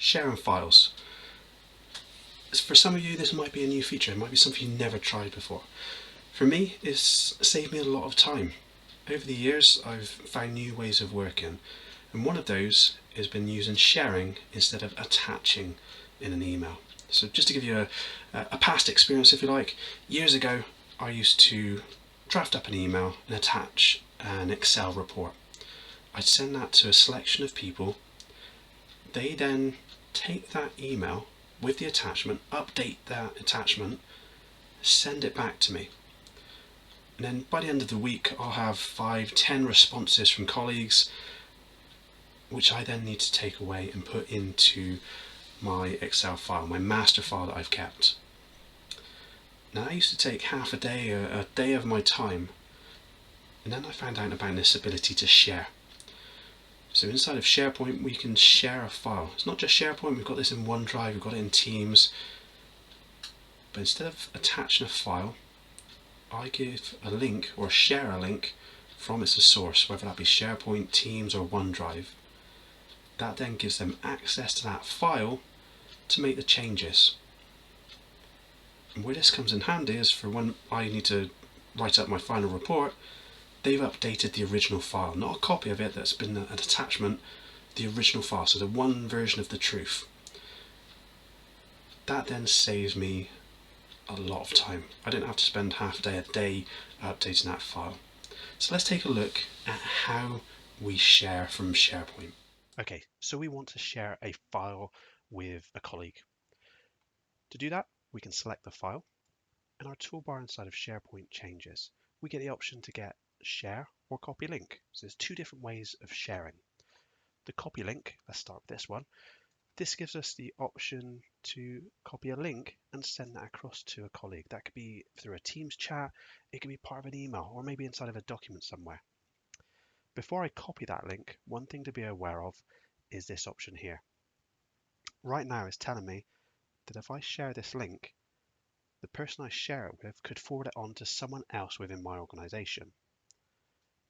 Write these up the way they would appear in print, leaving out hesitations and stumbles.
Sharing files. For some of you, this might be a new feature. It might be something you've never tried before. For me, it's saved me a lot of time. Over the years, I've found new ways of working, and one of those has been using sharing instead of attaching in an email. So just to give you a past experience, if you like, years ago, I used to draft up an email and attach an Excel report. I'd send that to a selection of people. They then take that email with the attachment, update that attachment, send it back to me. And then by the end of the week, I'll have 5-10 responses from colleagues, which I then need to take away and put into my Excel file, my master file that I've kept. Now, that used to take half a day of my time. And then I found out about this ability to share. So inside of SharePoint, we can share a file. It's not just SharePoint, we've got this in OneDrive, we've got it in Teams. But instead of attaching a file, I give a link or share a link from its source, whether that be SharePoint, Teams or OneDrive. That then gives them access to that file to make the changes. And where this comes in handy is for when I need to write up my final report, they've updated the original file, not a copy of it that's been an attachment, the original file, so the one version of the truth. That then saves me a lot of time. I don't have to spend half a day updating that file. So let's take a look at how we share from SharePoint. Okay, so we want to share a file with a colleague. To do that, we can select the file, and our toolbar inside of SharePoint changes. We get the option to get share or copy link. So there's two different ways of sharing. The copy link, let's start with this one. This gives us the option to copy a link and send that across to a colleague. That could be through a Teams chat, it could be part of an email, or maybe inside of a document somewhere. Before I copy that link, one thing to be aware of is this option here. Right now it's telling me that if I share this link, the person I share it with could forward it on to someone else within my organization,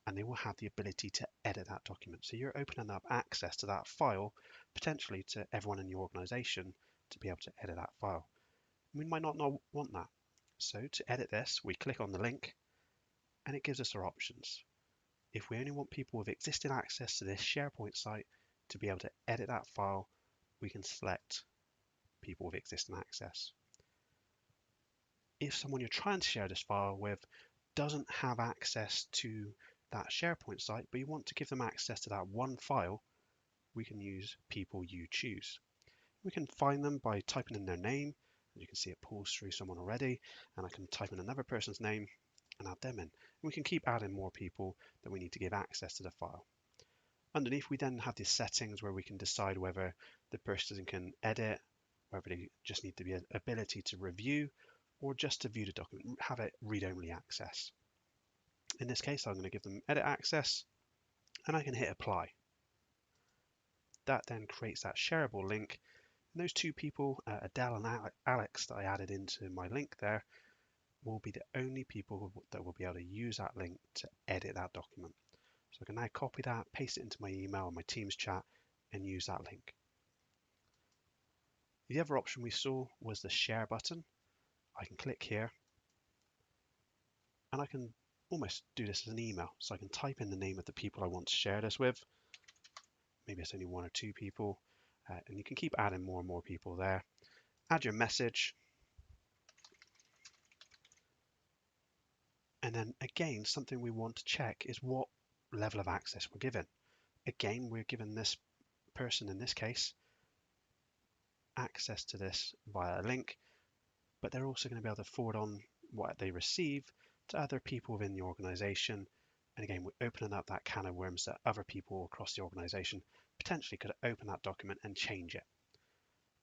and they will have the ability to edit that document. So you're opening up access to that file, potentially to everyone in your organization to be able to edit that file. We might not want that. So to edit this, we click on the link and it gives us our options. If we only want people with existing access to this SharePoint site to be able to edit that file, we can select people with existing access. If someone you're trying to share this file with doesn't have access to that SharePoint site, but you want to give them access to that one file, we can use people you choose. We can find them by typing in their name. You can see it pulls through someone already, and I can type in another person's name and add them in. And we can keep adding more people that we need to give access to the file. Underneath, we then have these settings where we can decide whether the person can edit, whether they just need the ability to review, or just to view the document, have it read-only access. In this case, I'm going to give them edit access, and I can hit apply. That then creates that shareable link. And those two people, Adele and Alex, that I added into my link there, will be the only people that will be able to use that link to edit that document. So I can now copy that, paste it into my email or my Teams chat, and use that link. The other option we saw was the share button. I can click here, and I can almost do this as an email. So I can type in the name of the people I want to share this with. Maybe it's only one or two people, and you can keep adding more and more people there. Add your message. And then again, something we want to check is what level of access we're given. Again, we're giving this person, in this case, access to this via a link, but they're also going to be able to forward on what they receive to other people within the organization. And again, we're opening up that can of worms that other people across the organization potentially could open that document and change it.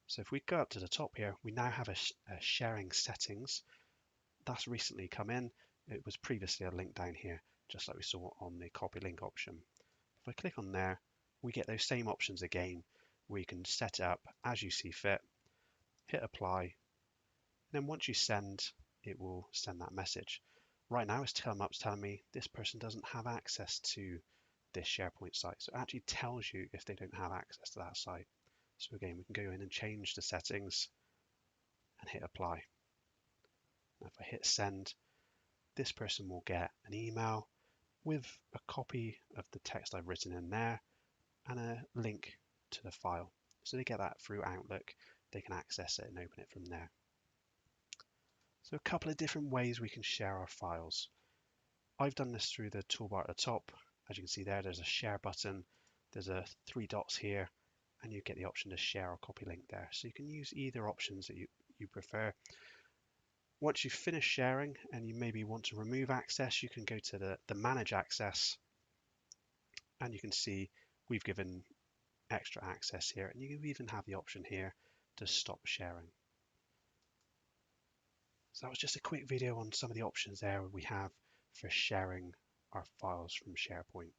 So if we go up to the top here, we now have a sharing settings. That's recently come in. It was previously a link down here, just like we saw on the copy link option. If I click on there, we get those same options again, where you can set it up as you see fit, hit apply, and then once you send, it will send that message. Right now it's telling me this person doesn't have access to this SharePoint site. So it actually tells you if they don't have access to that site. So again, we can go in and change the settings and hit apply. Now if I hit send, this person will get an email with a copy of the text I've written in there and a link to the file. So they get that through Outlook, they can access it and open it from there. So a couple of different ways we can share our files. I've done this through the toolbar at the top. As you can see there's a share button, there's a 3 dots here, and you get the option to share or copy link there. So you can use either options that you prefer. Once you've finished sharing and you maybe want to remove access, you can go to the manage access, and you can see we've given extra access here, and you even have the option here to stop sharing. So that was just a quick video on some of the options there we have for sharing our files from SharePoint.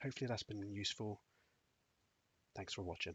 Hopefully that's been useful. Thanks for watching.